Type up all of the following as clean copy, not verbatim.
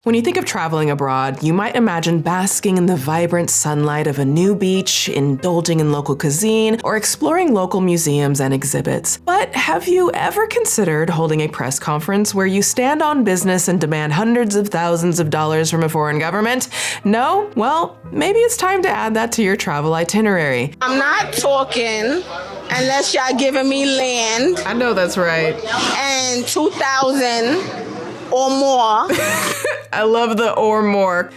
When you think of traveling abroad, you might imagine basking in the vibrant sunlight of a new beach, indulging in local cuisine, or exploring local museums and exhibits. But have you ever considered holding a press conference where you stand on business and demand hundreds of thousands of dollars from a foreign government? No? Well, maybe it's time to add that to your travel itinerary. I'm not talking unless y'all giving me land. I know that's right. And 2,000 or more. I love the or more.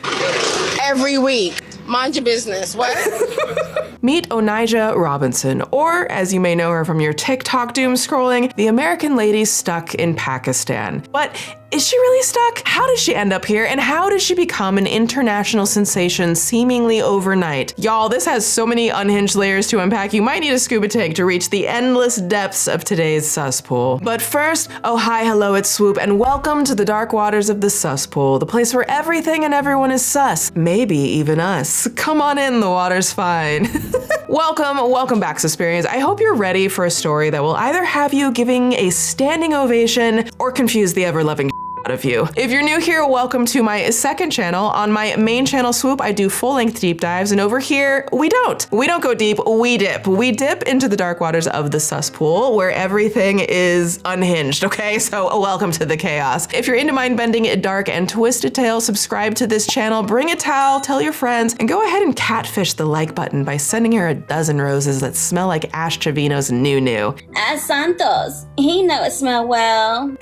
Every week. Mind your business. What? Meet Onijah Robinson, or as you may know her from your TikTok doom scrolling, the American lady stuck in Pakistan. But is she really stuck? How did she end up here, and how did she become an international sensation seemingly overnight? Y'all, this has so many unhinged layers to unpack, you might need a scuba tank to reach the endless depths of today's Suspool. But first, oh hi, hello, it's Swoop, and welcome to the dark waters of the Suspool, the place where everything and everyone is sus. Maybe even us. Come on in, the water's fine. Welcome back, Suspirians. I hope you're ready for a story that will either have you giving a standing ovation or confuse the ever-loving out of you. If you're new here, welcome to my second channel. On my main channel, Swoop, I do full-length deep dives, and over here, we don't go deep, we dip. We dip into the dark waters of the Suspool, where everything is unhinged, okay? So welcome to the chaos. If you're into mind-bending, dark, and twisted tales, subscribe to this channel, bring a towel, tell your friends, and go ahead and catfish the like button by sending her a dozen roses that smell like Ash Trevino's new. Santos, he know it smell well.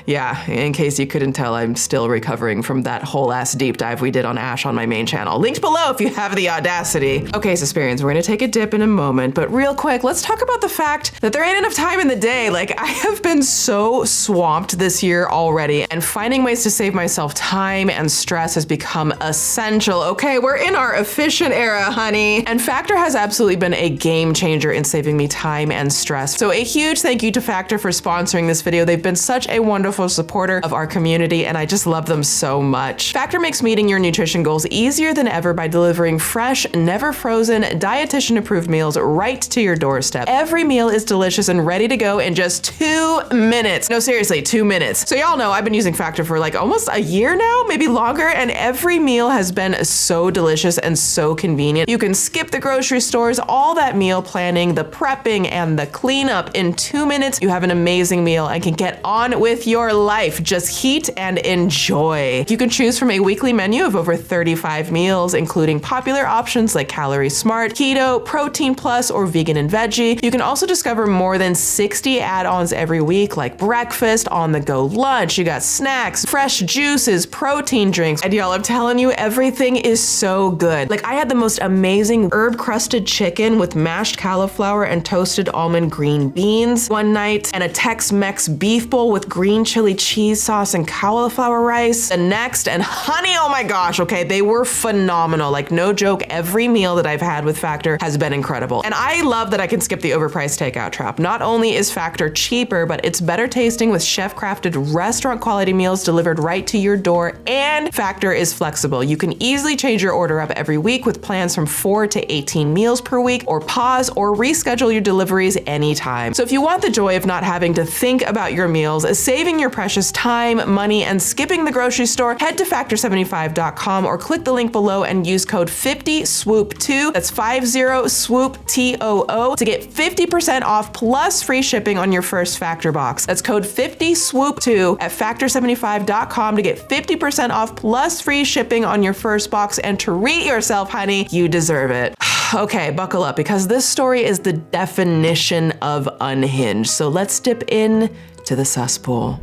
Yeah, in case you couldn't tell, I'm still recovering from that whole ass deep dive we did on Ash on my main channel. Linked below if you have the audacity. Okay, Suspirians, we're gonna take a dip in a moment, but real quick, let's talk about the fact that there ain't enough time in the day. Like, I have been so swamped this year already, and finding ways to save myself time and stress has become essential. Okay, we're in our efficient era, honey. And Factor has absolutely been a game changer in saving me time and stress. So a huge thank you to Factor for sponsoring this video. They've been such a wonderful supporter of our community, and I just love them so much. Factor makes meeting your nutrition goals easier than ever by delivering fresh, never frozen, dietitian approved meals right to your doorstep. Every meal is delicious and ready to go in just 2 minutes. No, seriously, 2 minutes. So y'all know I've been using Factor for like almost a year now, maybe longer, and every meal has been so delicious and so convenient. You can skip the grocery stores, all that meal planning, the prepping, and the cleanup. In 2 minutes, you have an amazing meal and can get on with your life. Just heat and enjoy. You can choose from a weekly menu of over 35 meals, including popular options like Calorie Smart, Keto, Protein Plus, or Vegan and Veggie. You can also discover more than 60 add-ons every week, like breakfast, on-the-go lunch, you got snacks, fresh juices, protein drinks, and y'all, I'm telling you, everything is so good. Like, I had the most amazing herb-crusted chicken with mashed cauliflower and toasted almond green beans one night, and a Tex-Mex beef bowl with green chili cheese sauce and cauliflower rice the next, and honey, oh my gosh, okay, they were phenomenal. Like, no joke, every meal that I've had with Factor has been incredible. And I love that I can skip the overpriced takeout trap. Not only is Factor cheaper, but it's better tasting with chef-crafted restaurant quality meals delivered right to your door, and Factor is flexible. You can easily change your order up every week with plans from 4 to 18 meals per week, or pause or reschedule your deliveries anytime. So if you want the joy of not having to think about your meals, saving your precious time, money, and skipping the grocery store, head to factor75.com or click the link below and use code 50swoop2, that's 50swoop2, to get 50% off plus free shipping on your first Factor box. That's code 50swoop2 at factor75.com to get 50% off plus free shipping on your first box, and treat yourself, honey. You deserve it. Okay, buckle up, because this story is the definition of unhinged. So let's dip in to the Suspool.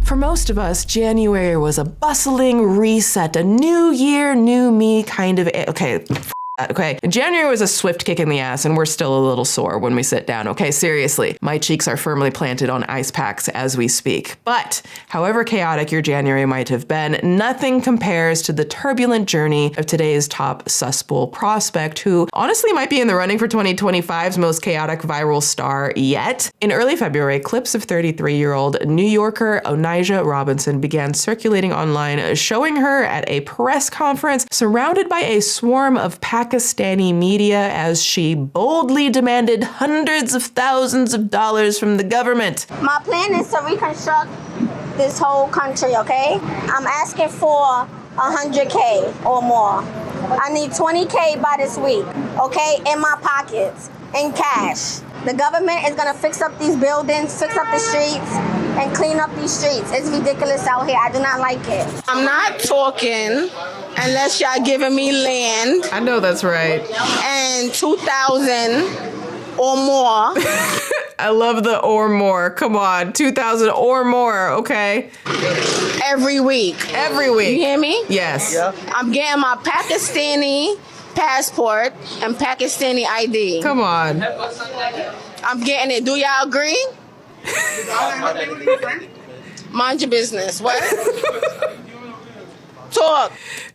For most of us, January was a bustling reset, a new year, new me kind of, okay, January was a swift kick in the ass, and we're still a little sore when we sit down, okay? Seriously, my cheeks are firmly planted on ice packs as we speak. But however chaotic your January might have been, nothing compares to the turbulent journey of today's top Suspool prospect, who honestly might be in the running for 2025's most chaotic viral star yet. In early February, clips of 33-year-old New Yorker Onijah Robinson began circulating online, showing her at a press conference surrounded by a swarm of passionate Pakistani media as she boldly demanded hundreds of thousands of dollars from the government. My plan is to reconstruct this whole country, okay? I'm asking for 100K or more. I need 20K by this week, okay? In my pockets, in cash. The government is gonna fix up these buildings, fix up the streets, and clean up these streets. It's ridiculous out here. I do not like it. I'm not talking unless y'all giving me land. I know that's right. And 2,000 or more. I love the or more. Come on, 2,000 or more, okay? Every week. Every week. You hear me? Yes. Yeah. I'm getting my Pakistani passport and Pakistani ID. Come on. I'm getting it. Do y'all agree? Mind your business. What? Talk.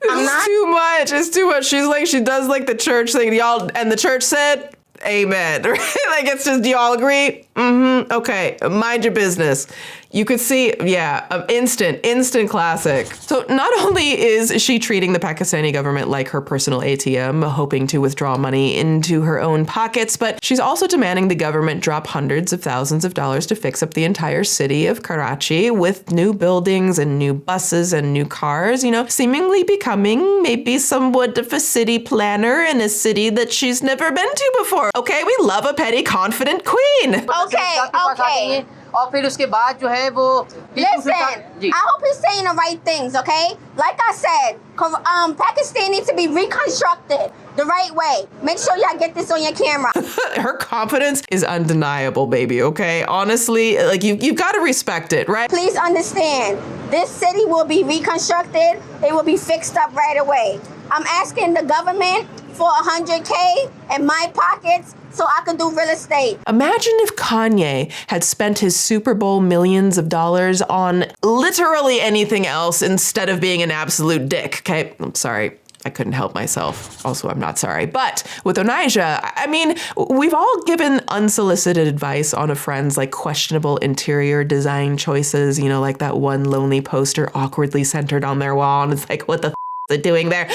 I'm It's not. too much. It's too much. She's like, she does like the church thing. Y'all, and the church said, amen. Like, it's just, do y'all agree? Mm-hmm. Okay. Mind your business. You could see, yeah, instant classic. So not only is she treating the Pakistani government like her personal ATM, hoping to withdraw money into her own pockets, but she's also demanding the government drop hundreds of thousands of dollars to fix up the entire city of Karachi with new buildings and new buses and new cars, you know, seemingly becoming maybe somewhat of a city planner in a city that she's never been to before. Okay, we love a petty, confident queen. Okay. और फिर उसके बाद जो है वो Listen, I hope he's saying the right things, okay? Like I said, Pakistan needs to be reconstructed the right way. Make sure y'all get this on your camera. Her confidence is undeniable, baby, okay? Honestly, like, you've got to respect it, right? Please understand, this city will be reconstructed. It will be fixed up right away. I'm asking the government for 100K in my pockets so I can do real estate. Imagine if Kanye had spent his Super Bowl millions of dollars on literally anything else instead of being an absolute dick, okay? I'm sorry. I couldn't help myself. Also, I'm not sorry. But with Onijah, I mean, we've all given unsolicited advice on a friend's like questionable interior design choices, you know, like that one lonely poster awkwardly centered on their wall. And it's like, what the it doing there?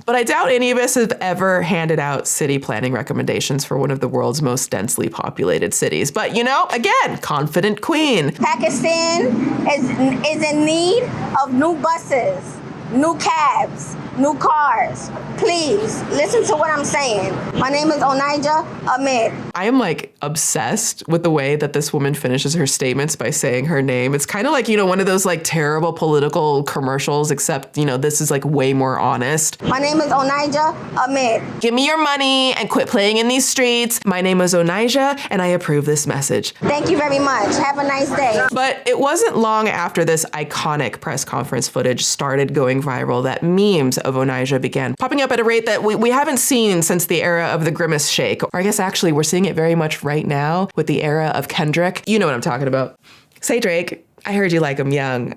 But I doubt any of us have ever handed out city planning recommendations for one of the world's most densely populated cities. But, you know, again, confident queen. Pakistan is in need of new buses, new cabs, new cars. Please listen to what I'm saying. My name is Onijah Ahmed. I am like obsessed with the way that this woman finishes her statements by saying her name. It's kind of like, you know, one of those like terrible political commercials, except, you know, this is like way more honest. My name is Onijah Ahmed. Give me your money and quit playing in these streets. My name is Onijah and I approve this message. Thank you very much. Have a nice day. But it wasn't long after this iconic press conference footage started going viral that memes of Onijah began popping up at a rate that we haven't seen since the era of the Grimace Shake. Or I guess actually we're seeing it very much right now with the era of Kendrick. You know what I'm talking about. Say, Drake, I heard you like him young.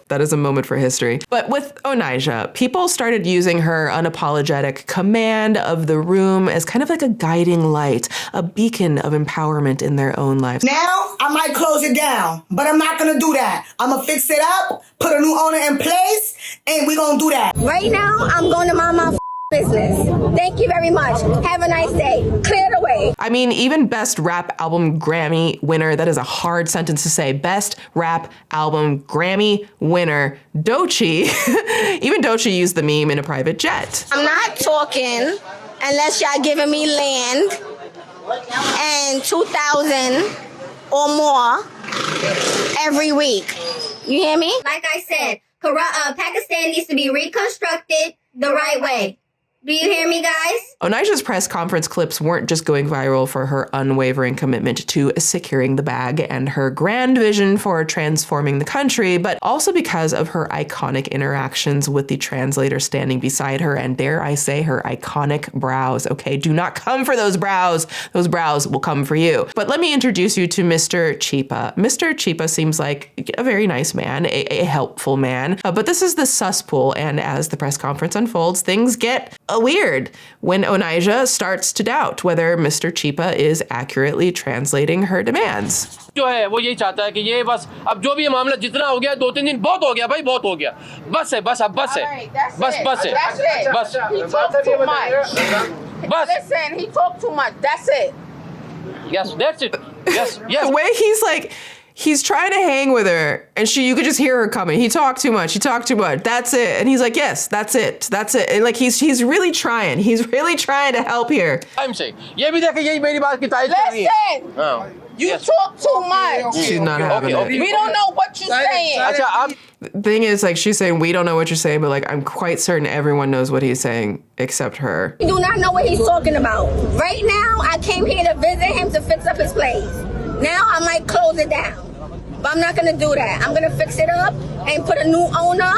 That is a moment for history. But with Onijah, people started using her unapologetic command of the room as kind of like a guiding light, a beacon of empowerment in their own lives. Now, I might close it down, but I'm not gonna do that. I'm gonna fix it up, put a new owner in place, and we're gonna do that. Right now, I'm going to mind my business. Thank you very much. Have a nice day. Clear the way. I mean, even Best Rap Album Grammy winner, that is a hard sentence to say. Best Rap Album Grammy winner, Doherty. Even Doherty used the meme in a private jet. I'm not talking unless y'all giving me land and 2,000 or more every week. You hear me? Like I said, Pakistan needs to be reconstructed the right way. Do you hear me, guys? Onijah's press conference clips weren't just going viral for her unwavering commitment to securing the bag and her grand vision for transforming the country, but also because of her iconic interactions with the translator standing beside her, and dare I say, her iconic brows. Okay, do not come for those brows. Those brows will come for you. But let me introduce you to Mr. Chipa. Mr. Chipa seems like a very nice man, a helpful man, but this is the Suspool, and as the press conference unfolds, things get weird when Onijah starts to doubt whether Mr. Chipa is accurately translating her demands. जो है वो यही चाहता है कि ये बस अब जो भी ये मामला जितना हो गया 2-3 दिन बहुत हो गया भाई बहुत हो गया बस है बस अब बस है बस है बस He talked too much. बस Listen, he talked too much. That's it. yes that's it yes The way he's like, he's trying to hang with her, and you could just hear her coming. He talked too much. That's it. And he's like, yes, that's it. And like he's really trying. He's really trying to help here. Time से ये भी देखे यही मेरी बात की तारीफ कर रही है Listen, you talk too much. She's not having it. We don't know what you're saying. अच्छा आप The thing is, like, she's saying, we don't know what you're saying, but like, I'm quite certain everyone knows what he's saying except her. You do not know what he's talking about. Right now, I came here to visit him to fix up his place. Now I might close it down. But I'm not gonna do that. I'm gonna fix it up and put a new owner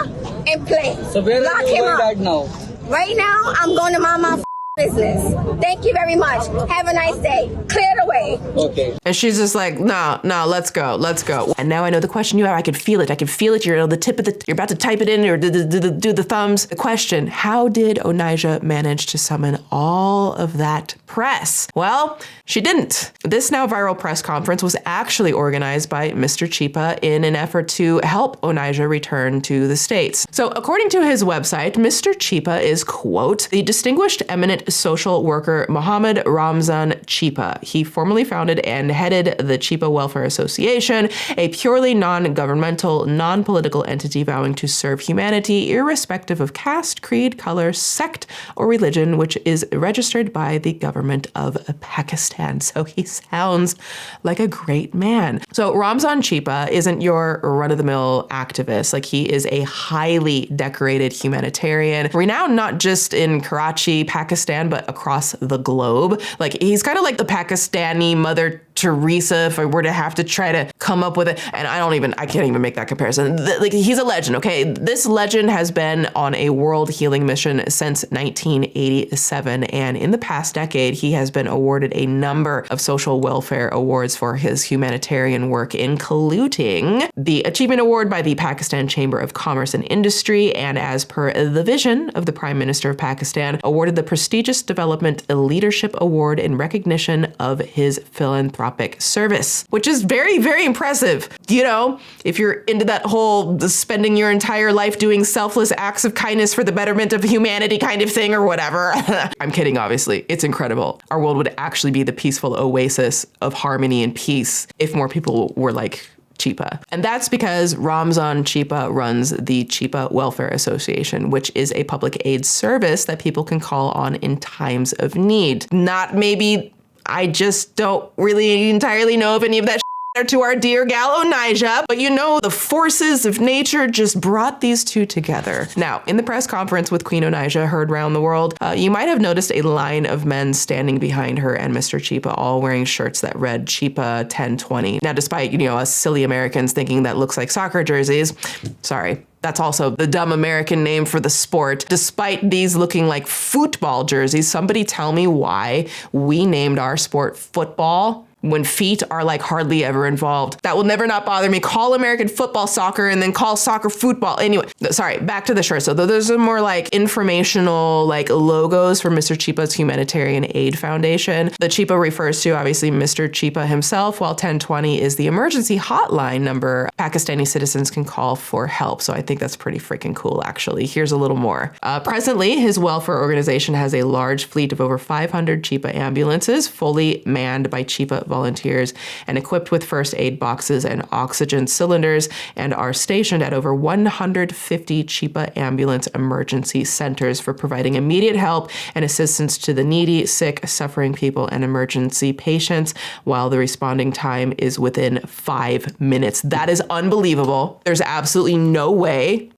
in place. So where Lock are you him going up. right now? Right now, I'm going to mind my business. Thank you very much. Have a nice day. Clear the way. Okay. And she's just like, no, let's go. And now I know the question you have. I can feel it. You're at the tip of you're about to type it in or do the thumbs. The question, how did Onijah manage to summon all of that press? Well, she didn't. This now viral press conference was actually organized by Mr. Chipa in an effort to help Onijah return to the States. So according to his website, Mr. Chipa is, quote, the distinguished eminent social worker Mohammed Ramzan Chipa. He formally founded and headed the Chipa Welfare Association, a purely non-governmental, non-political entity vowing to serve humanity irrespective of caste, creed, color, sect, or religion, which is registered by the government of Pakistan. So he sounds like a great man. So Ramzan Chipa isn't your run-of-the-mill activist. Like, he is a highly decorated humanitarian, renowned not just in Karachi, Pakistan, but across the globe. Like, he's kind of like the Pakistani Mother Teresa, if I were to have to try to come up with it. And I can't even make that comparison. Like, he's a legend, okay? This legend has been on a world healing mission since 1987. And in the past decade, he has been awarded a number of social welfare awards for his humanitarian work, including the Achievement Award by the Pakistan Chamber of Commerce and Industry, and as per the vision of the Prime Minister of Pakistan, awarded the prestigious Development Leadership Award in recognition of his philanthropic service, which is very, very impressive. You know, if you're into that whole spending your entire life doing selfless acts of kindness for the betterment of humanity kind of thing or whatever. I'm kidding, obviously. It's incredible. Our world would actually be the peaceful oasis of harmony and peace if more people were like Chipa. And that's because Ramzan Chipa runs the Chipa Welfare Association, which is a public aid service that people can call on in times of need. Not maybe, I just don't really entirely know if any of that to our dear gal Onijah, but you know, the forces of nature just brought these two together. Now, in the press conference with Queen Onijah heard around the world, you might have noticed a line of men standing behind her and Mr. Chipa, all wearing shirts that read Chipa 1020. Now, despite, us silly Americans thinking that looks like soccer jerseys, sorry, that's also the dumb American name for the sport. Despite these looking like football jerseys, somebody tell me why we named our sport football when feet are like hardly ever involved. That will never not bother me. Call American football soccer and then call soccer football. Anyway, sorry, back to the shirt. So those are more like informational like logos for Mr. Chipa's Humanitarian Aid Foundation. The Chipa refers to obviously Mr. Chipa himself, while 1020 is the emergency hotline number Pakistani citizens can call for help. So I think that's pretty freaking cool, actually. Here's a little more. Presently, his welfare organization has a large fleet of over 500 Chipa ambulances, fully manned by Chipa volunteers and equipped with first aid boxes and oxygen cylinders, and are stationed at over 150 Chipa ambulance emergency centers for providing immediate help and assistance to the needy, sick, suffering people and emergency patients, while the responding time is within 5 minutes. That is unbelievable. There's absolutely no way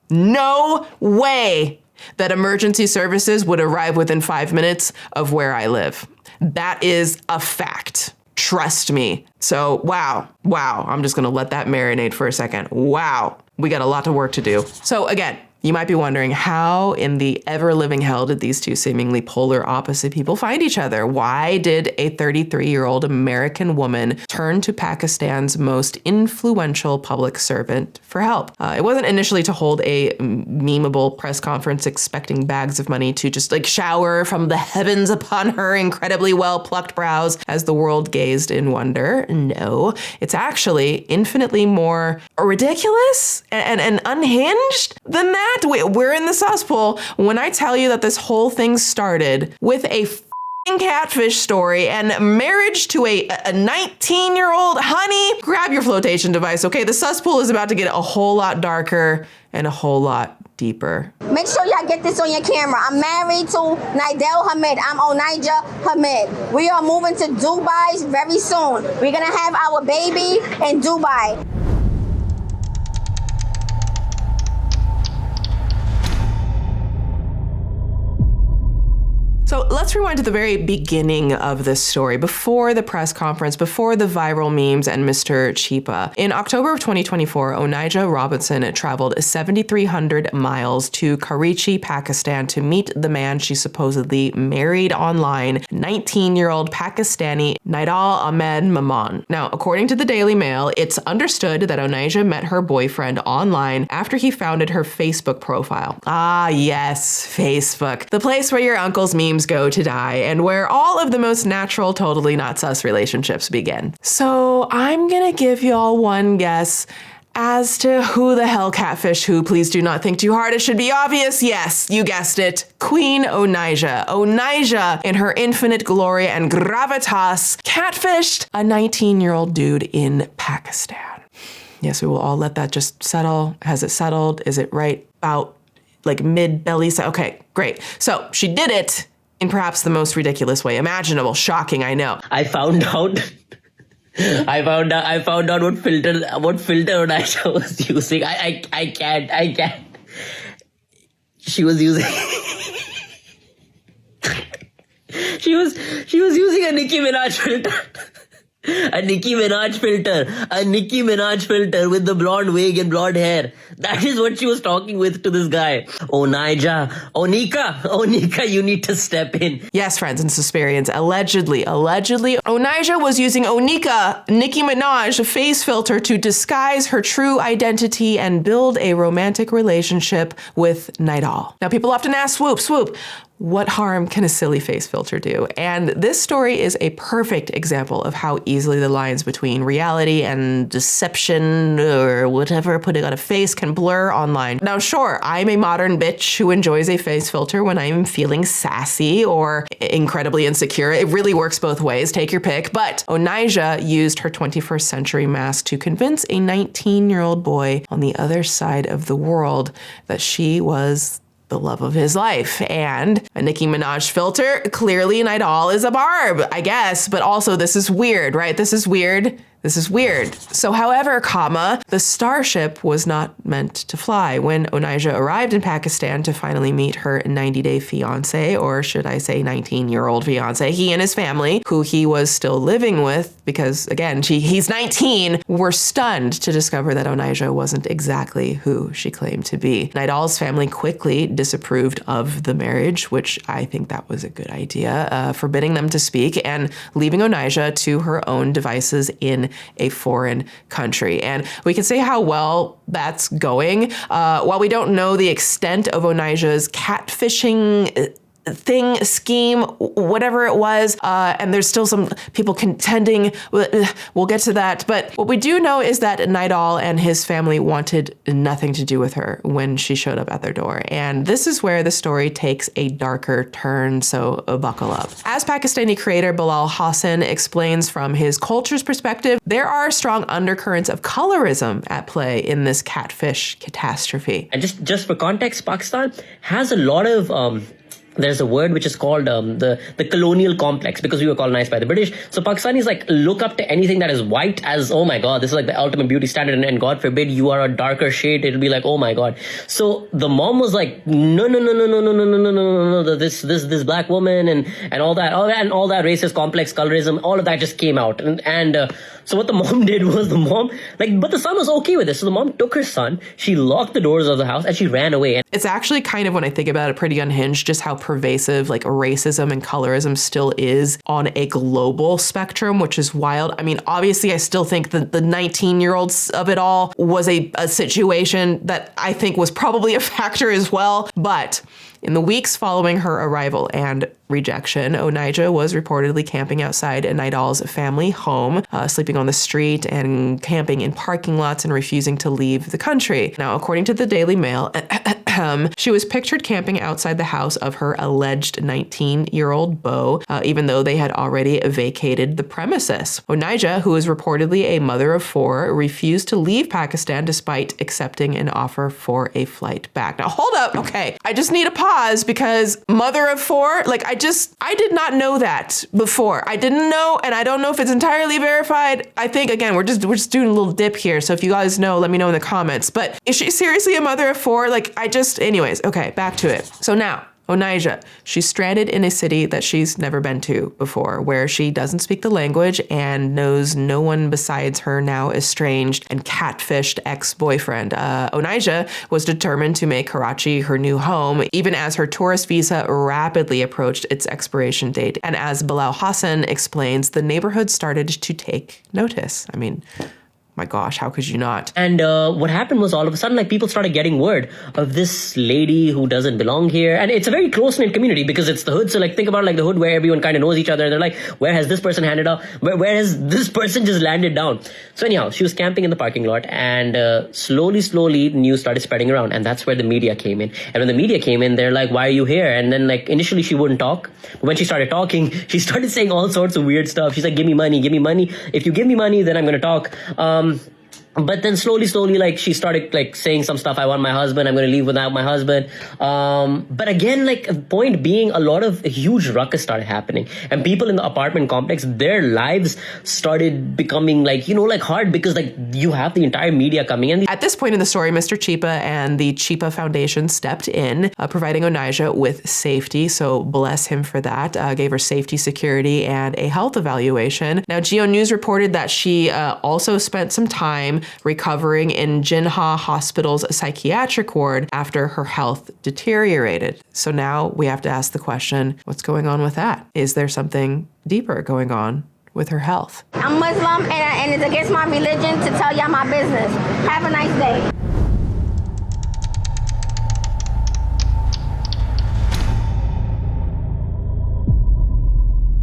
that emergency services would arrive within 5 minutes of where I live. That is a fact. Trust me. So, wow. I'm just going to let that marinate for a second. Wow. We got a lot of work to do. So again, You might be wondering, how in the ever-living hell did these two seemingly polar opposite people find each other? Why did a 33-year-old American woman turn to Pakistan's most influential public servant for help? It wasn't initially to hold a memeable press conference expecting bags of money to just like shower from the heavens upon her incredibly well-plucked brows as the world gazed in wonder. No, it's actually infinitely more ridiculous and unhinged than that. We're in the Suspool when I tell you that this whole thing started with a catfish story and marriage to a 19-year-old honey. Grab your flotation device, okay? The Suspool is about to get a whole lot darker and a whole lot deeper. Make sure y'all get this on your camera. I'm married to Nidel Hamid. I'm Onijah Hamid. We are moving to Dubai very soon. We're gonna have our baby in Dubai. So let's rewind to the very beginning of this story, before the press conference, before the viral memes and Mr. Cheapa. In October of 2024, Onijah Robinson traveled 7,300 miles to Karachi, Pakistan to meet the man she supposedly married online, 19-year-old Pakistani Nidal Ahmed Maman. Now, according to the Daily Mail, it's understood that Onijah met her boyfriend online after he founded her Facebook profile. Ah, yes, Facebook. The place where your uncle's memes go to die and where all of the most natural, totally not sus relationships begin. So I'm gonna give y'all one guess as to who the hell catfished who. Please do not think too hard. It should be obvious. Yes, you guessed it. Queen Onijah. Onijah, in her infinite glory and gravitas, catfished a 19-year-old dude in Pakistan. Yes, we will all let that just settle. Has it settled? Is it right about like mid-belly? Okay, great. So she did it in perhaps the most ridiculous way imaginable. Shocking, I know. I found out what filter Onijah was using. I can't. She was using she was using a Nicki Minaj filter. A Nicki Minaj filter with the blonde wig and blonde hair. That is what she was talking with to this guy. Onijah, Onika, you need to step in. Yes, friends and Suspirians, allegedly, Onijah was using Nicki Minaj face filter to disguise her true identity and build a romantic relationship with Nidal. Now, people often ask, Swoop, what harm can a silly face filter do? And this story is a perfect example of how easily the lines between reality and deception or whatever, putting on a face, can blur online. Now, sure, I'm a modern bitch who enjoys a face filter when I'm feeling sassy or incredibly insecure. It really works both ways. Take your pick. But Onijah used her 21st century mask to convince a 19-year-old boy on the other side of the world that she was the love of his life. And a Nicki Minaj filter, clearly Nidal is a barb, I guess, but also this is weird, right? This is weird. So however, the starship was not meant to fly. When Onijah arrived in Pakistan to finally meet her 90-day fiance, or should I say 19-year-old fiance, he and his family, who he was still living with, because again, he's 19, were stunned to discover that Onijah wasn't exactly who she claimed to be. Nidal's family quickly disapproved of the marriage, which I think that was a good idea, forbidding them to speak and leaving Onijah to her own devices in a foreign country. And we can say how well that's going. While we don't know the extent of Onijah's catfishing scheme, whatever it was, and there's still some people contending, we'll get to that. But what we do know is that Nidal and his family wanted nothing to do with her when she showed up at their door. And this is where the story takes a darker turn, so buckle up. As Pakistani creator Bilal Hassan explains from his culture's perspective, there are strong undercurrents of colorism at play in this catfish catastrophe. And just for context, Pakistan has a lot of there's a word which is called the colonial complex, because we were colonized by the British. So Pakistanis like look up to anything that is white as, oh my God, this is like the ultimate beauty standard, and God forbid you are a darker shade, it'll be like, oh my God. So the mom was like, no, this black woman and all that racist complex colorism, all of that just came out. And so what the mom did was but the son was okay with this. So the mom took her son, she locked the doors of the house, and she ran away. It's actually kind of, when I think about it, pretty unhinged just how pervasive like racism and colorism still is on a global spectrum, which is wild. I mean, obviously, I still think that the 19-year-olds of it all was a situation that I think was probably a factor as well. But in the weeks following her arrival and rejection, Onijah was reportedly camping outside Nidal's family home, sleeping on the street and camping in parking lots and refusing to leave the country. Now, according to the Daily Mail, she was pictured camping outside the house of her alleged 19-year-old beau, even though they had already vacated the premises. Onijah, who is reportedly a mother of 4, refused to leave Pakistan despite accepting an offer for a flight back. Now, hold up. Okay, I just need a pause, because mother of 4, like I did not know that before. I didn't know, and I don't know if it's entirely verified. I think, again, we're just doing a little dip here. So if you guys know, let me know in the comments. But is she seriously a mother of 4? Anyways, okay, back to it. So now, Onijah, she's stranded in a city that she's never been to before, where she doesn't speak the language and knows no one besides her now estranged and catfished ex-boyfriend. Onijah was determined to make Karachi her new home, even as her tourist visa rapidly approached its expiration date. And as Bilal Hassan explains, the neighborhood started to take notice. I mean, my gosh, how could you not? And what happened was, all of a sudden, like, people started getting word of this lady who doesn't belong here. And it's a very close-knit community because it's the hood. So, like, think about, like, the hood where everyone kind of knows each other. They're like, where has this person handed up? Where has this person just landed down? So anyhow, she was camping in the parking lot, and slowly, news started spreading around. And that's where the media came in. And when the media came in, they're like, why are you here? And then, like, initially she wouldn't talk. But when she started talking, she started saying all sorts of weird stuff. She's like, give me money. If you give me money, then I'm going to talk. But then slowly, like, she started, like, saying some stuff. I want my husband. I'm going to leave without my husband. But again, like, point being, a lot of huge ruckus started happening. And people in the apartment complex, their lives started becoming, like, you know, like, hard because, like, you have the entire media coming in. At this point in the story, Mr. Chipa and the Chipa Foundation stepped in, providing Onijah with safety. So bless him for that. Gave her safety, security, and a health evaluation. Now, Geo News reported that she also spent some time recovering in Jinha Hospital's psychiatric ward after her health deteriorated. So now we have to ask the question, what's going on with that? Is there something deeper going on with her health? I'm Muslim, and it's against my religion to tell y'all my business. Have a nice day.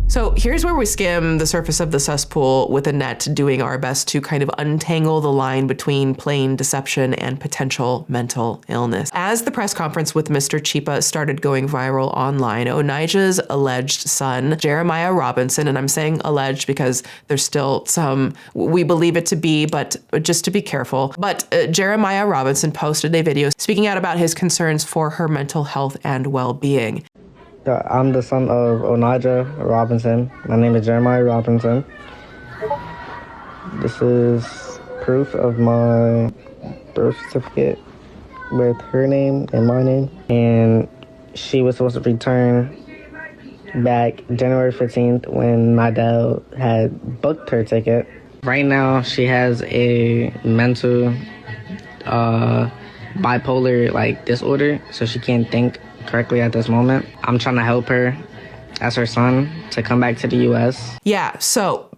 So here's where we skim the surface of the cesspool with a net, doing our best to kind of untangle the line between plain deception and potential mental illness. As the press conference with Mr. Chipa started going viral online, Onijah's alleged son, Jeremiah Robinson, and I'm saying alleged because there's still some, we believe it to be, but just to be careful. But Jeremiah Robinson posted a video speaking out about his concerns for her mental health and well-being. I'm the son of Onijah Robinson. My name is Jeremiah Robinson. This is proof of my birth certificate with her name and my name. And she was supposed to return back January 15th when my dad had booked her ticket. Right now, she has a mental bipolar like disorder, so she can't think correctly at this moment. I'm trying to help her as her son to come back to the U.S. Yeah, so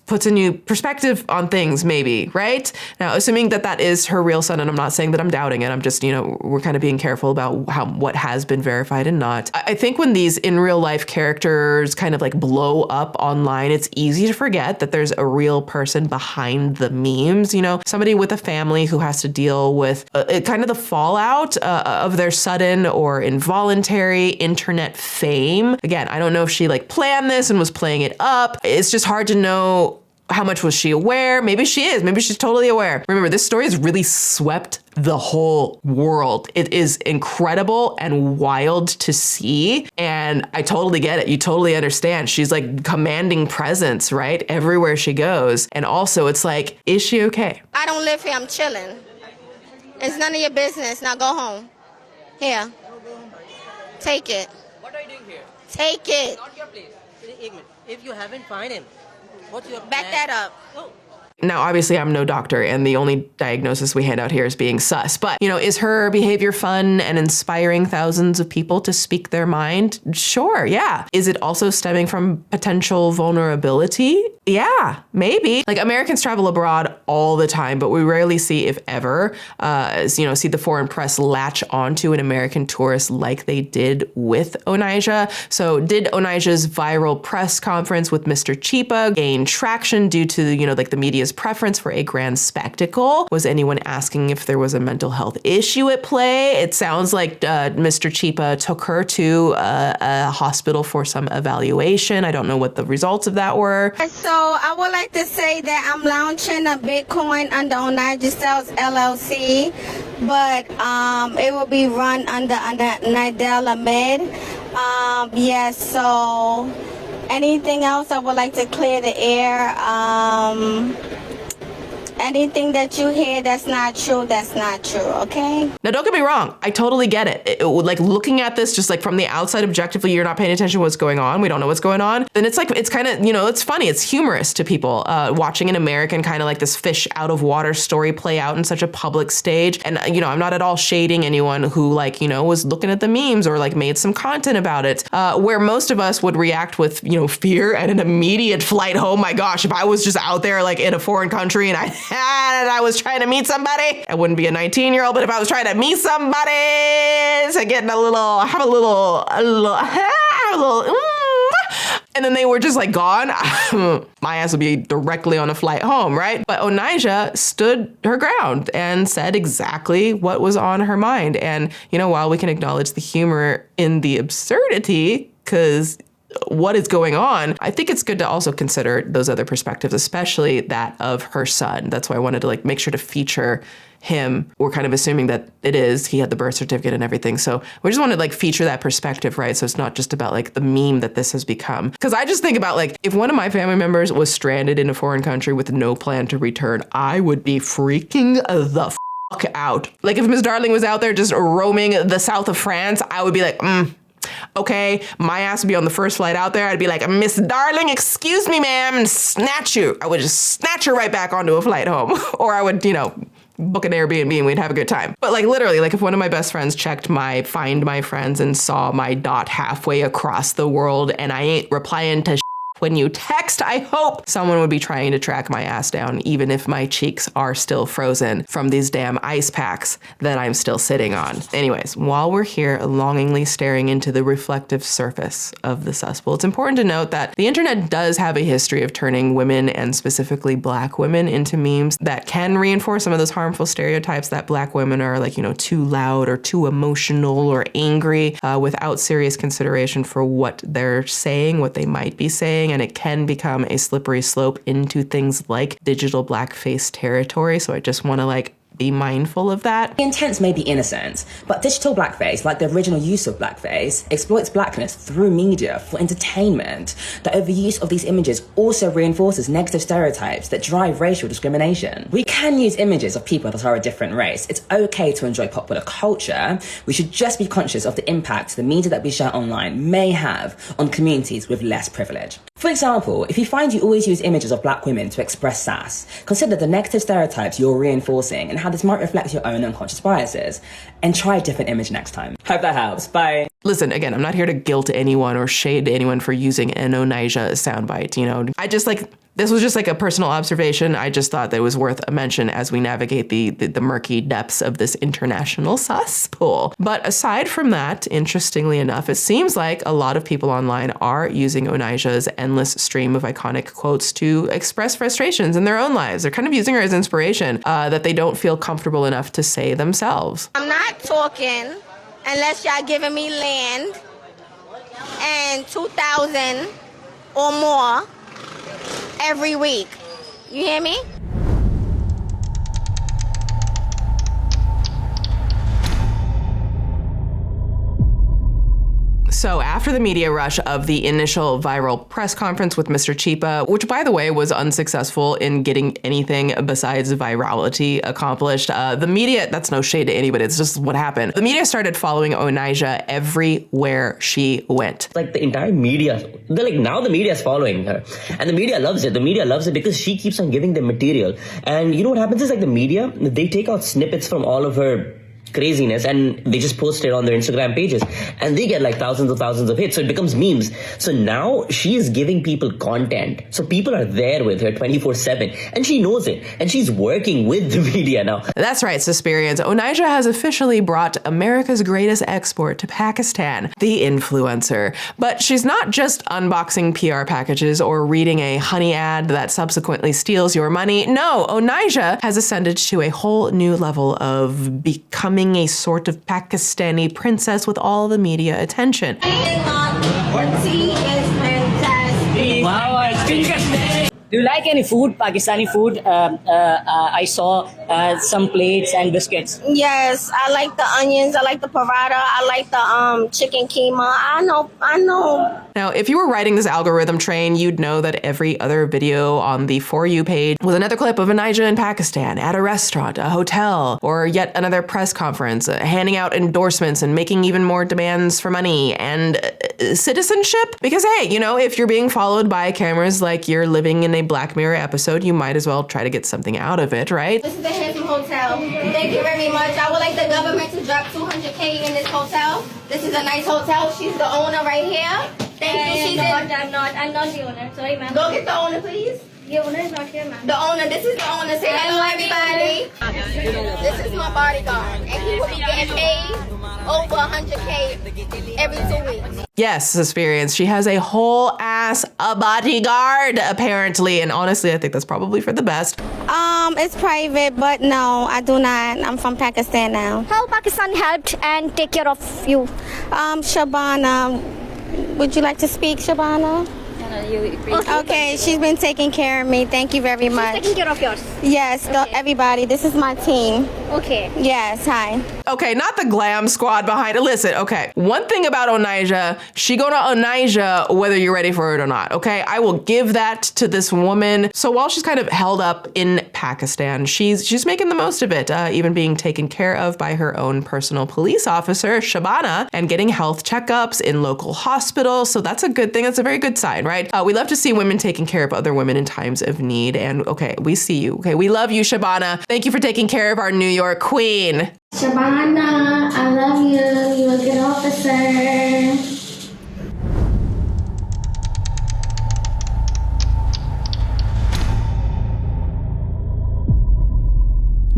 puts a new perspective on things, maybe, right? Now, assuming that that is her real son, and I'm not saying that I'm doubting it, I'm just, you know, we're kind of being careful about what has been verified and not. I think when these in real life characters kind of like blow up online, it's easy to forget that there's a real person behind the memes, you know, somebody with a family who has to deal with kind of the fallout of their sudden or involuntary internet fame. Again, I don't know if she like planned this and was playing it up. It's just hard to know How much was she aware? Maybe she is. Maybe she's totally aware. Remember, this story has really swept the whole world. It is incredible and wild to see. And I totally get it. You totally understand. She's like commanding presence, right? Everywhere she goes. And also it's like, is she okay? I don't live here. I'm chilling. It's none of your business. Now go home. Here. Take it. What are you doing here? Take it. Not your place. If you haven't, find him. What's your Back that up. Oh. Now, obviously, I'm no doctor, and the only diagnosis we hand out here is being sus. But, you know, is her behavior fun and inspiring thousands of people to speak their mind? Sure, yeah. Is it also stemming from potential vulnerability? Yeah, maybe. Like, Americans travel abroad all the time, but we rarely see, if ever, see the foreign press latch onto an American tourist like they did with Onijah. So did Onijah's viral press conference with Mr. Chipa gain traction due to, the media's preference for a grand spectacle? Was anyone asking if there was a mental health issue at play? It sounds like Mr. Chipa took her to a hospital for some evaluation. I don't know what the results of that were. So I would like to say that I'm launching a Bitcoin under Onijah Sales LLC, but it will be run under Nidell Ahmed. Yes, so anything else I would like to clear the air. Anything that you hear that's not true, okay? Now, don't get me wrong. I totally get it. Like looking at this, just like from the outside objectively, you're not paying attention to what's going on. We don't know what's going on. Then it's like, it's kind of, it's funny. It's humorous to people watching an American kind of like this fish out of water story play out in such a public stage. And, I'm not at all shading anyone who was looking at the memes or like made some content about it, where most of us would react with, fear and an immediate flight home. My gosh, if I was just out there like in a foreign country and I was trying to meet somebody, I wouldn't be a 19-year-old, but if I was trying to meet somebody, so getting a little, and then they were just like gone, my ass would be directly on a flight home, right? But Onijah stood her ground and said exactly what was on her mind. And, while we can acknowledge the humor in the absurdity, because what is going on, I think it's good to also consider those other perspectives, especially that of her son. That's why I wanted to make sure to feature him. We're kind of assuming that he had the birth certificate and everything. So we just want to feature that perspective, right? So it's not just about the meme that this has become. Because I just think about if one of my family members was stranded in a foreign country with no plan to return, I would be freaking the fuck out. If Miss Darling was out there just roaming the south of France, I would be like, okay, my ass would be on the first flight out there. I'd be like, Miss Darling, excuse me, ma'am, and snatch you. I would just snatch her right back onto a flight home. Or I would, book an Airbnb and we'd have a good time. But literally, if one of my best friends checked my Find My Friends and saw my dot halfway across the world and I ain't replying to when you text, I hope someone would be trying to track my ass down, even if my cheeks are still frozen from these damn ice packs that I'm still sitting on. Anyways, while we're here longingly staring into the reflective surface of the cesspool, it's important to note that the internet does have a history of turning women, and specifically Black women, into memes that can reinforce some of those harmful stereotypes that Black women are too loud or too emotional or angry without serious consideration for what they're saying, what they might be saying. And it can become a slippery slope into things like digital blackface territory. So I just want to be mindful of that. The intents may be innocent, but digital blackface, like the original use of blackface, exploits blackness through media for entertainment. The overuse of these images also reinforces negative stereotypes that drive racial discrimination. We can use images of people that are a different race. It's okay to enjoy popular culture. We should just be conscious of the impact the media that we share online may have on communities with less privilege. For example, if you find you always use images of Black women to express sass, consider the negative stereotypes you're reinforcing and how this might reflect your own unconscious biases, and try a different image next time. Hope that helps. Bye. Listen, again, I'm not here to guilt anyone or shade anyone for using an Onijah soundbite, I just this was just a personal observation. I just thought that it was worth a mention as we navigate the murky depths of this international cesspool. But aside from that, interestingly enough, it seems like a lot of people online are using Onijah's endless stream of iconic quotes to express frustrations in their own lives. They're kind of using her as inspiration that they don't feel comfortable enough to say themselves. I'm not talking unless y'all giving me land and $2,000 or more every week. You hear me? So after the media rush of the initial viral press conference with Mr. Chipa, which by the way was unsuccessful in getting anything besides virality accomplished, the media, that's no shade to anybody, it's just what happened. The media started following Onijah everywhere she went. Like the entire media, now the media is following her. And the media loves it. The media loves it because she keeps on giving them material. And you know what happens is like the media, they take out snippets from all of her craziness and they just post it on their Instagram pages and they get like thousands of hits, so it becomes memes. So now she is giving people content, so people are there with her 24/7 and she knows it and she's working with the media now. That's right, Suspirians. Onijah has officially brought America's greatest export to Pakistan, the influencer. But she's not just unboxing PR packages or reading a honey ad that subsequently steals your money. No, Onijah has ascended to a whole new level of becoming a sort of Pakistani princess with all the media attention. The tea is fantastic. Wow, it's do you like any food, Pakistani food? I saw some plates and biscuits. Yes, I like the onions. I like the paratha. I like the chicken keema. I know. Now, if you were riding this algorithm train, you'd know that every other video on the For You page was another clip of Onijah in Pakistan, at a restaurant, a hotel, or yet another press conference, handing out endorsements and making even more demands for money and citizenship. Because hey, you know, if you're being followed by cameras like you're living in a Black Mirror episode, you might as well try to get something out of it, right? This is a handsome hotel. Thank you very much. I would like the government to drop $200K in this hotel. This is a nice hotel. She's the owner right here. Thank you. I'm not the owner. Sorry, ma'am. Go get the owner, please. The owner is not here, ma'am. The owner. This is the owner. Say hello, everybody. This is my bodyguard, and he will be getting paid over $100K every 2 weeks. Yes, Suspirians. She has a whole ass bodyguard, apparently. And honestly, I think that's probably for the best. It's private, but no, I do not. I'm from Pakistan now. How Pakistan helped and take care of you? Shabana, would you like to speak, Shabana? Okay, she's been taking care of me. Thank you very much. She's taking care of yours. Yes, Okay. everybody. This is my team. Okay. Yes, hi. Okay, not the glam squad behind it. Listen, okay. One thing about Onijah, she gonna Onijah whether you're ready for it or not, okay? I will give that to this woman. So while she's kind of held up in Pakistan, she's making the most of it, even being taken care of by her own personal police officer, Shabana, and getting health checkups in local hospitals. So that's a good thing. That's a very good sign, right? We love to see women taking care of other women in times of need. And okay, we see you. Okay, we love you, Shabana. Thank you for taking care of our New York queen. Shabana, I love you. You're a good officer.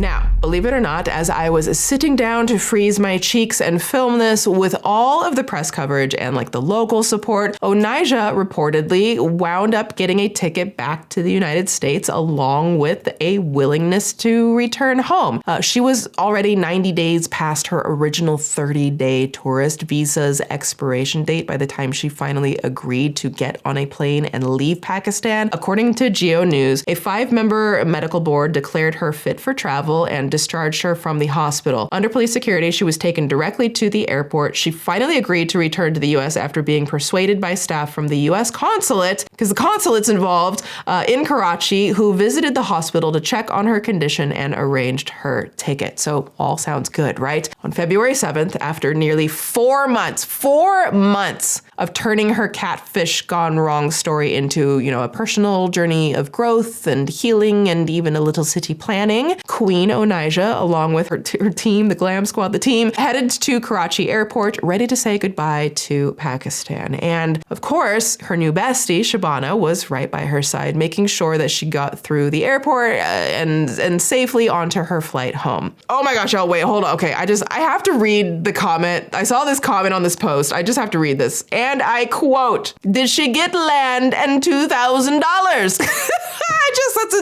Now, believe it or not, as I was sitting down to freeze my cheeks and film this with all of the press coverage and like the local support, Onijah reportedly wound up getting a ticket back to the United States along with a willingness to return home. She was already 90 days past her original 30-day tourist visa's expiration date by the time she finally agreed to get on a plane and leave Pakistan. According to Geo News, a 5-member medical board declared her fit for travel and discharged her from the hospital. Under police security, she was taken directly to the airport. She finally agreed to return to the U.S. after being persuaded by staff from the U.S. consulate, because the consulate's involved, in Karachi, who visited the hospital to check on her condition and arranged her ticket. So all sounds good, right? On February 7th, after nearly 4 months of turning her catfish gone wrong story into, you know, a personal journey of growth and healing and even a little city planning, Queen Onijah, along with her team, the glam squad, the team, headed to Karachi airport, ready to say goodbye to Pakistan. And of course, her new bestie, Shabana, was right by her side, making sure that she got through the airport and safely onto her flight home. Oh my gosh, y'all, wait, hold on. Okay, I have to read the comment. I saw this comment on this post. I just have to read this. And I quote, "Did she get land and $2,000?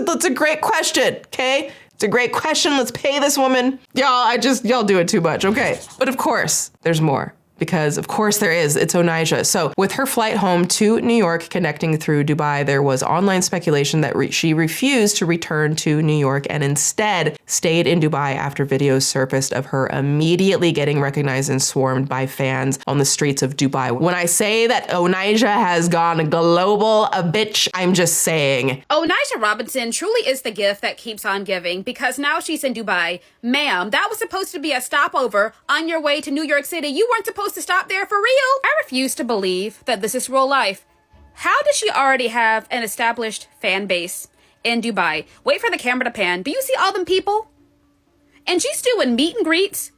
That's a great question, okay? It's a great question. Let's pay this woman. Y'all do it too much. Okay. But of course, there's more. because of course there is. It's Onijah. So with her flight home to New York connecting through Dubai, there was online speculation that she refused to return to New York and instead stayed in Dubai after videos surfaced of her immediately getting recognized and swarmed by fans on the streets of Dubai. When I say that Onijah has gone global, a bitch, I'm just saying. Onijah Robinson truly is the gift that keeps on giving, because now she's in Dubai. Ma'am, that was supposed to be a stopover on your way to New York City. You weren't supposed to stop there for real. I refuse to believe that this is real life. How does she already have an established fan base in Dubai? Wait for the camera to pan. Do you see all them people? And she's doing meet and greets.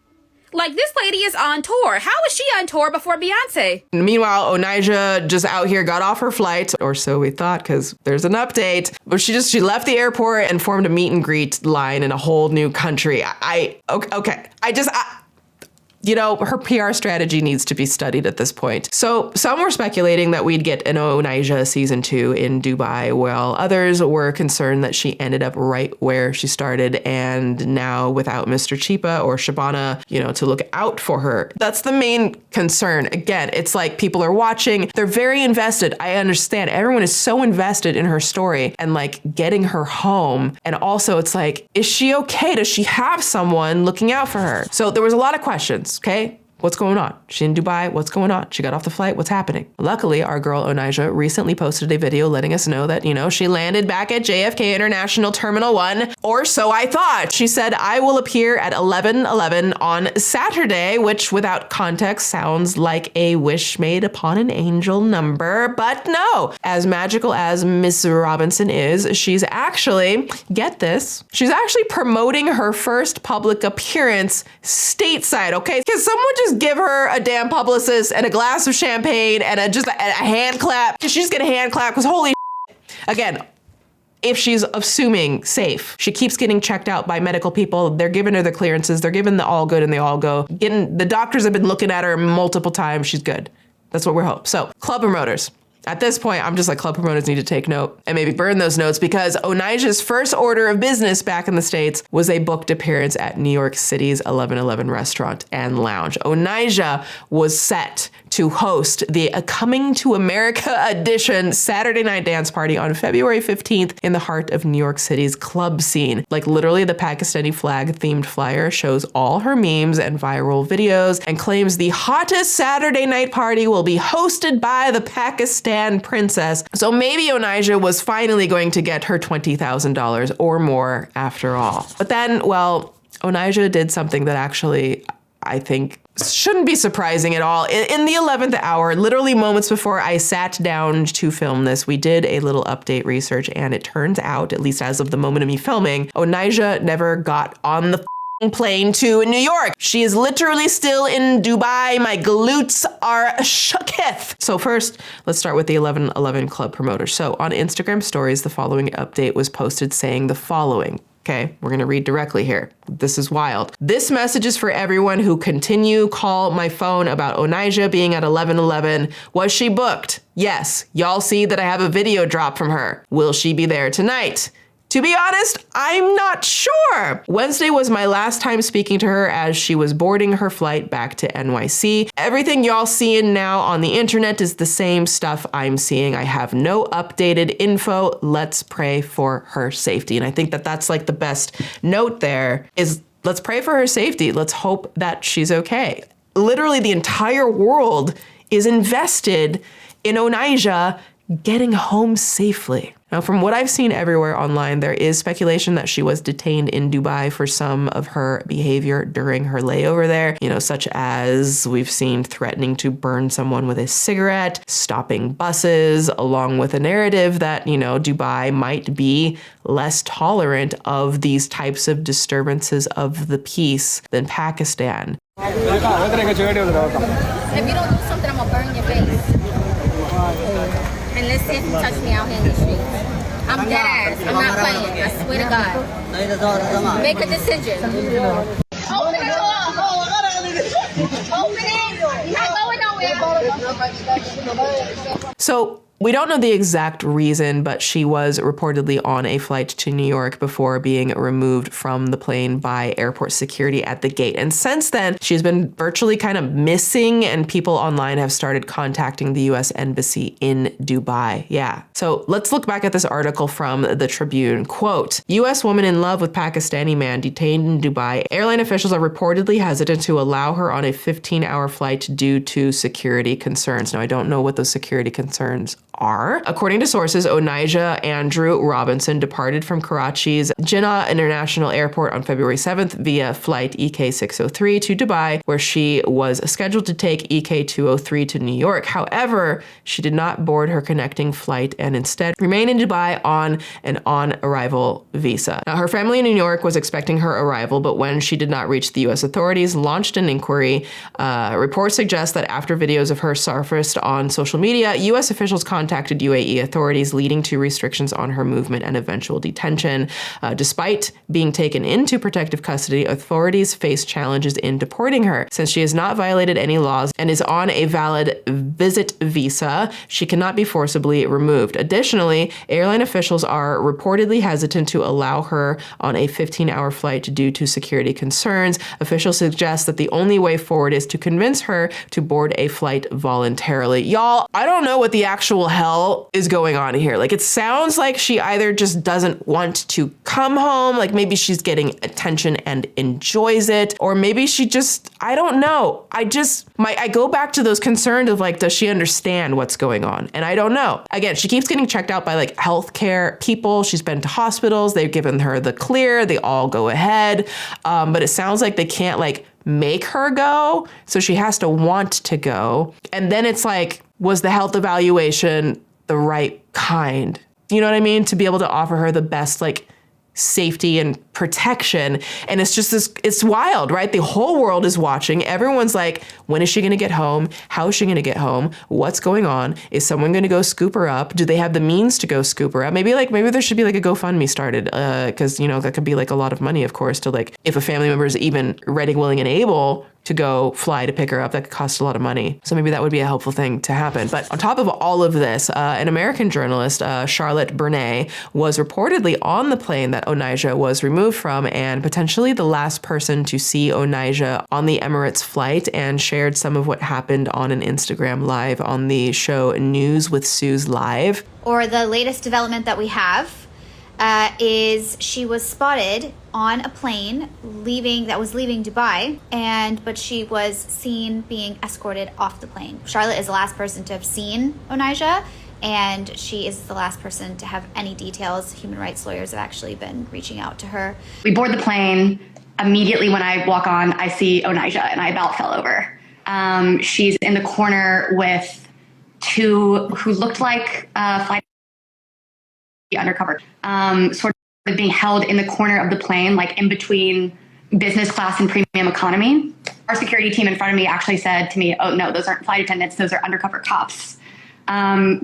Like, this lady is on tour. How is she on tour before Beyonce? Meanwhile, Onijah just out here got off her flight, or so we thought, because there's an update. But she left the airport and formed a meet and greet line in a whole new country. You know, her PR strategy needs to be studied at this point. So some were speculating that we'd get an Onijah season 2 in Dubai, while others were concerned that she ended up right where she started and now without Mr. Chipa or Shabana, you know, to look out for her. That's the main concern. Again, it's like people are watching. They're very invested. I understand. Everyone is so invested in her story and like getting her home. And also it's like, is she okay? Does she have someone looking out for her? So there was a lot of questions. Okay, what's going on? She in Dubai, what's going on? She got off the flight, what's happening? Luckily, our girl Onijah recently posted a video letting us know that, you know, she landed back at JFK International Terminal 1, or so I thought. She said, I will appear at 11:11 on Saturday, which without context sounds like a wish made upon an angel number, but no. As magical as Miss Robinson is, she's actually, get this, she's actually promoting her first public appearance stateside, okay? Can someone just give her a damn publicist and a glass of champagne and just a hand clap? She's gonna hand clap because holy shit. Again, if she's assuming safe, she keeps getting checked out by medical people. They're giving her the clearances. They're giving the all good and they all go. The doctors have been looking at her multiple times. She's good. That's what we're hoping. So club promoters. At this point, I'm just like, club promoters need to take note and maybe burn those notes, because Onijah's first order of business back in the States was a booked appearance at New York City's 1111 restaurant and lounge. Onijah was set to host the Coming to America edition Saturday night dance party on February 15th in the heart of New York City's club scene. Like literally the Pakistani flag themed flyer shows all her memes and viral videos and claims the hottest Saturday night party will be hosted by the Pakistani Princess. So maybe Onijah was finally going to get her $20,000 or more after all. But then, well, Onijah did something that actually, I think, shouldn't be surprising at all. In the 11th hour, literally moments before I sat down to film this, we did a little update research, and it turns out, at least as of the moment of me filming, Onijah never got on the plane to New York. She is literally still in Dubai. My glutes are shooketh. So first, let's start with the 1111 club promoter. So on Instagram stories, the following update was posted saying the following. Okay, we're gonna read directly here. This is wild. This message is for everyone who call my phone about Onijah being at 1111. Was she booked? Yes. Y'all see that I have a video drop from her. Will she be there tonight? To be honest, I'm not sure. Wednesday was my last time speaking to her as she was boarding her flight back to NYC. Everything y'all seeing now on the internet is the same stuff I'm seeing. I have no updated info. Let's pray for her safety. And I think that that's like the best note there is let's pray for her safety. Let's hope that she's okay. Literally the entire world is invested in Onijah getting home safely. Now, from what I've seen everywhere online, there is speculation that she was detained in Dubai for some of her behavior during her layover there, you know, such as we've seen threatening to burn someone with a cigarette, stopping buses, along with a narrative that, you know, Dubai might be less tolerant of these types of disturbances of the peace than Pakistan. If you don't do something, I'm gonna burn your face. And let's see if you touch me out here in the streets. I'm dead ass. I'm not playing. I swear to God. Make a decision. Open the door. Open it. You're not going nowhere. So We don't know the exact reason, but she was reportedly on a flight to New York before being removed from the plane by airport security at the gate. And since then, she's been virtually kind of missing, and people online have started contacting the U.S. Embassy in Dubai. Yeah. So let's look back at this article from the Tribune. Quote, U.S. woman in love with Pakistani man detained in Dubai. Airline officials are reportedly hesitant to allow her on a 15-hour flight due to security concerns. Now, I don't know what those security concerns are. According to sources, Onijah Andrew Robinson departed from Karachi's Jinnah International Airport on February 7th via flight EK603 to Dubai, where she was scheduled to take EK203 to New York. However, she did not board her connecting flight and instead remained in Dubai on an on-arrival visa. Now, her family in New York was expecting her arrival, but when she did not reach the U.S. authorities, launched an inquiry. Reports suggest that after videos of her surfaced on social media, U.S. officials contacted UAE authorities, leading to restrictions on her movement and eventual detention. Despite being taken into protective custody, authorities face challenges in deporting her. Since she has not violated any laws and is on a valid visit visa, she cannot be forcibly removed. Additionally, airline officials are reportedly hesitant to allow her on a 15-hour flight due to security concerns. Officials suggest that the only way forward is to convince her to board a flight voluntarily. Y'all, I don't know what the actual hell is going on here. Like, it sounds like she either just doesn't want to come home, like maybe she's getting attention and enjoys it, or maybe she just, I don't know. I go back to those concerns of like, does she understand what's going on? And I don't know. Again, she keeps getting checked out by like healthcare people. She's been to hospitals. They've given her the clear. They all go ahead. But it sounds like they can't like make her go. So she has to want to go. And then it's like, was the health evaluation the right kind? You know what I mean? To be able to offer her the best like safety and protection. And it's just this, it's wild, right? The whole world is watching. Everyone's like, when is she going to get home? How is she going to get home? What's going on? Is someone going to go scoop her up? Do they have the means to go scoop her up? Maybe there should be like a GoFundMe started. Cause you know, that could be like a lot of money, of course, to like, if a family member is even ready, willing, and able to go fly to pick her up, that could cost a lot of money. So maybe that would be a helpful thing to happen. But on top of all of this, an American journalist, Charlotte Bernay, was reportedly on the plane that Onijah was removed from, and potentially the last person to see Onijah on the Emirates flight, and shared some of what happened on an Instagram live on the show News with Suze Live. Or the latest development that we have is she was spotted on a plane that was leaving Dubai, but she was seen being escorted off the plane. Charlotte is the last person to have seen Onijah, and she is the last person to have any details. Human rights lawyers have actually been reaching out to her. We board the plane. Immediately when I walk on, I see Onijah, and I about fell over. She's in the corner with two who looked like flight undercover, sort of being held in the corner of the plane, like in between business class and premium economy. Our security team in front of me actually said to me, oh no, those aren't flight attendants, those are undercover cops.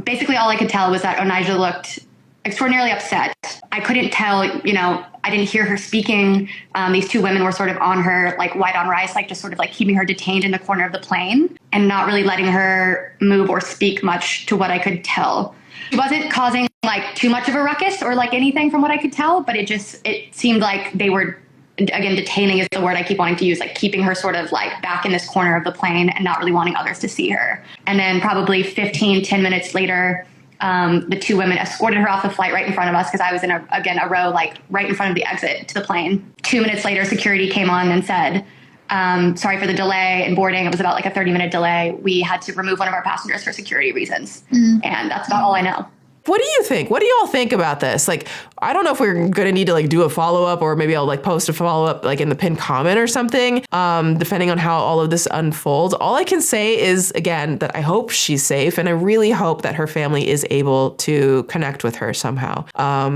Basically all I could tell was that Onijah looked extraordinarily upset. I couldn't tell, you know, I didn't hear her speaking. These two women were sort of on her like white on rice, like just sort of like keeping her detained in the corner of the plane and not really letting her move or speak much, to what I could tell. She wasn't causing like too much of a ruckus or like anything from what I could tell, but it seemed like they were, again, detaining is the word I keep wanting to use, like keeping her sort of like back in this corner of the plane and not really wanting others to see her. And then probably 10 minutes later, the two women escorted her off the flight right in front of us, because I was in a row like right in front of the exit to the plane. 2 minutes later, security came on and said, sorry for the delay in boarding. It was about like a 30-minute delay. We had to remove one of our passengers for security reasons. And that's about all I know. What do you think? What do you all think about this? Like, I don't know if we're going to need to like do a follow-up, or maybe I'll like post a follow-up like in the pinned comment or something, depending on how all of this unfolds. All I can say is, again, that I hope she's safe, and I really hope that her family is able to connect with her somehow.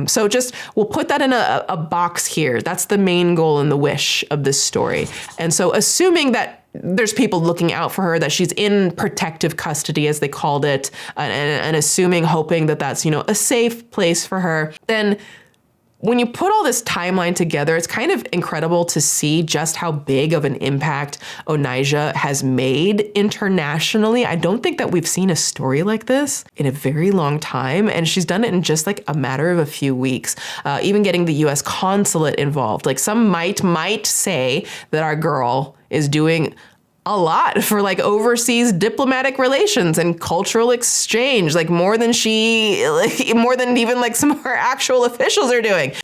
So just, we'll put that in a box here. That's the main goal and the wish of this story. And so assuming that there's people looking out for her, that she's in protective custody, as they called it, and hoping that that's, you know, a safe place for her, then when you put all this timeline together, it's kind of incredible to see just how big of an impact Onijah has made internationally. I don't think that we've seen a story like this in a very long time, and she's done it in just like a matter of a few weeks, even getting the US consulate involved. Like some might say that our girl is doing a lot for like overseas diplomatic relations and cultural exchange, like more than even like some of our actual officials are doing.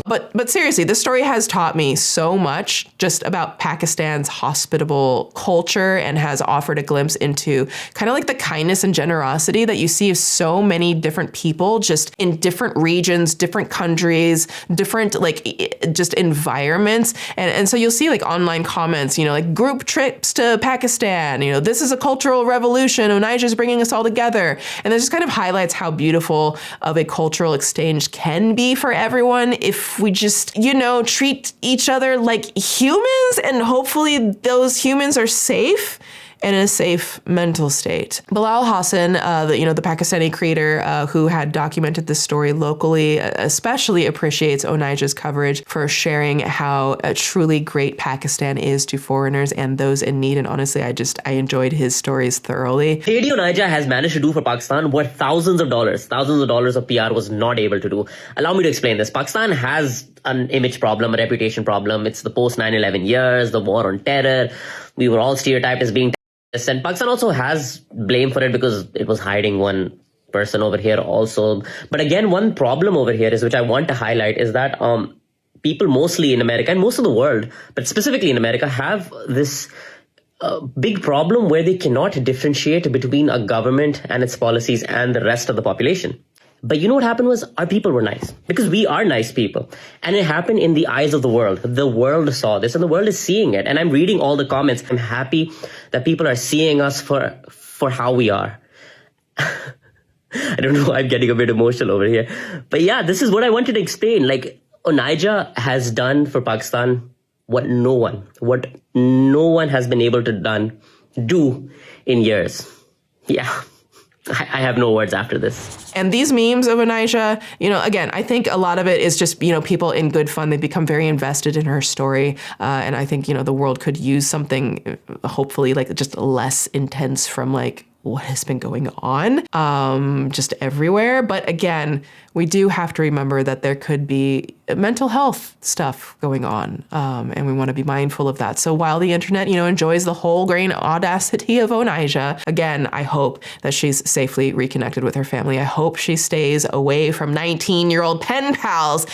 But seriously, this story has taught me so much just about Pakistan's hospitable culture and has offered a glimpse into kind of like the kindness and generosity that you see of so many different people just in different regions, different countries, different like just environments. And so you'll see like online comments, you know, like group trips to Pakistan, you know, this is a cultural revolution. Onijah is bringing us all together. And this just kind of highlights how beautiful of a cultural exchange can be for everyone if we just, you know, treat each other like humans, and hopefully those humans are safe and in a safe mental state. Bilal Hassan, the Pakistani creator who had documented this story locally, especially appreciates Onijah's coverage for sharing how truly great Pakistan is to foreigners and those in need. And honestly, I enjoyed his stories thoroughly. Lady Onijah has managed to do for Pakistan what thousands of dollars of PR was not able to do. Allow me to explain this. Pakistan has an image problem, a reputation problem. It's the post 9/11 years, the war on terror. We were all stereotyped as being terrorists, and Pakistan also has blame for it because it was hiding one person over here also. But again, one problem over here is, which I want to highlight, is that people mostly in America and most of the world, but specifically in America, have this big problem where they cannot differentiate between a government and its policies and the rest of the population. But you know what happened was our people were nice, because we are nice people. And it happened in the eyes of the world. The world saw this and the world is seeing it. And I'm reading all the comments. I'm happy that people are seeing us for how we are. I don't know, I'm getting a bit emotional over here. But yeah, this is what I wanted to explain. Like, Onijah has done for Pakistan what no one has been able to do in years. Yeah. I have no words after this. And these memes of Onijah, you know, again, I think a lot of it is just, you know, people in good fun. They become very invested in her story. And I think, you know, the world could use something, hopefully, like just less intense from like what has been going on just everywhere. But again, we do have to remember that there could be mental health stuff going on. And we want to be mindful of that. So while the internet, you know, enjoys the whole grain audacity of Onijah, again, I hope that she's safely reconnected with her family. I hope she stays away from 19-year-old pen pals.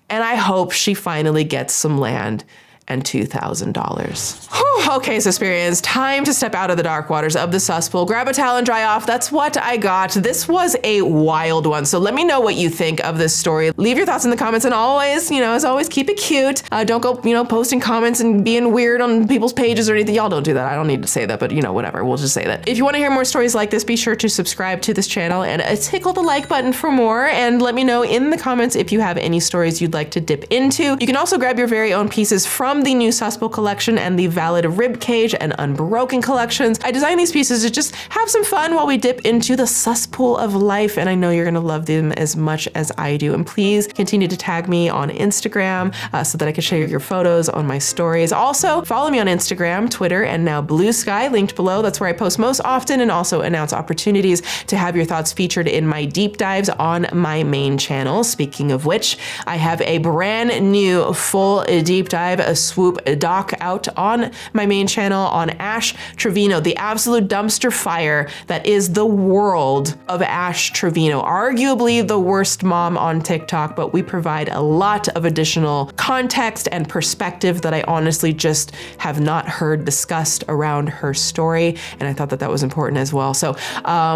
And I hope she finally gets some land and $2,000. Okay, Suspirians, time to step out of the dark waters of the cesspool. Grab a towel and dry off. That's what I got. This was a wild one. So let me know what you think of this story. Leave your thoughts in the comments, and always, you know, as always, keep it cute. Don't go, you know, posting comments and being weird on people's pages or anything. Y'all don't do that. I don't need to say that, but you know, whatever. We'll just say that. If you want to hear more stories like this, be sure to subscribe to this channel and tickle the like button for more. And let me know in the comments if you have any stories you'd like to dip into. You can also grab your very own pieces from the new Suspool collection and the Valid Ribcage and Unbroken collections. I designed these pieces to just have some fun while we dip into the cesspool of life, and I know you're gonna love them as much as I do. And please continue to tag me on Instagram so that I can share your photos on my stories. Also, follow me on Instagram, Twitter, and now Bluesky, linked below. That's where I post most often and also announce opportunities to have your thoughts featured in my deep dives on my main channel. Speaking of which, I have a brand new full deep dive, a Swoop doc out on my main channel on Ash Trevino, the absolute dumpster fire that is the world of Ash Trevino, arguably the worst mom on TikTok, but we provide a lot of additional context and perspective that I honestly just have not heard discussed around her story, and I thought that that was important as well. So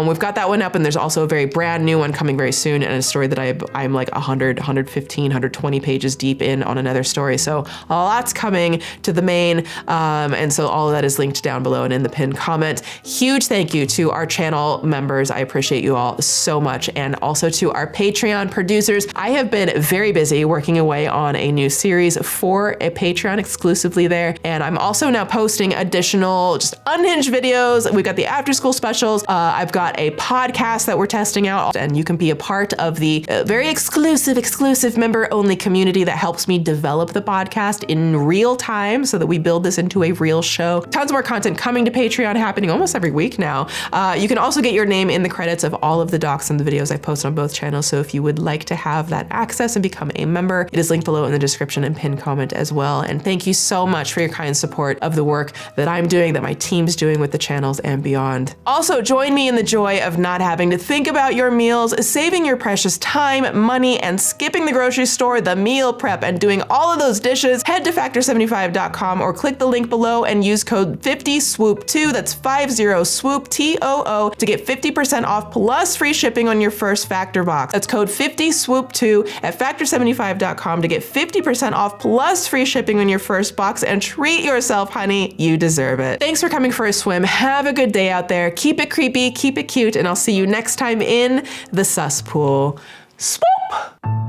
we've got that one up, and there's also a very brand new one coming very soon, and a story that I'm like 100, 115, 120 pages deep in on another story. So lots coming to the main. And so all of that is linked down below and in the pinned comment. Huge thank you to our channel members. I appreciate you all so much. And also to our Patreon producers. I have been very busy working away on a new series for a Patreon exclusively there. And I'm also now posting additional just unhinged videos. We've got the after school specials. I've got a podcast that we're testing out, and you can be a part of the very exclusive member only community that helps me develop the podcast in real time so that we build this into a real show. Tons more content coming to Patreon happening almost every week now. You can also get your name in the credits of all of the docs and the videos I post on both channels. So if you would like to have that access and become a member, it is linked below in the description and pinned comment as well. And thank you so much for your kind support of the work that I'm doing, that my team's doing with the channels and beyond. Also, join me in the joy of not having to think about your meals, saving your precious time, money, and skipping the grocery store, the meal prep, and doing all of those dishes. Head to factor75.com or click the link below and use code 50swoop2, that's 50swoop TOO, to get 50% off plus free shipping on your first Factor box. That's code 50swoop2 at factor75.com to get 50% off plus free shipping on your first box, and treat yourself, honey. You deserve it. Thanks for coming for a swim. Have a good day out there. Keep it creepy, keep it cute, and I'll see you next time in the Suspool. Swoop!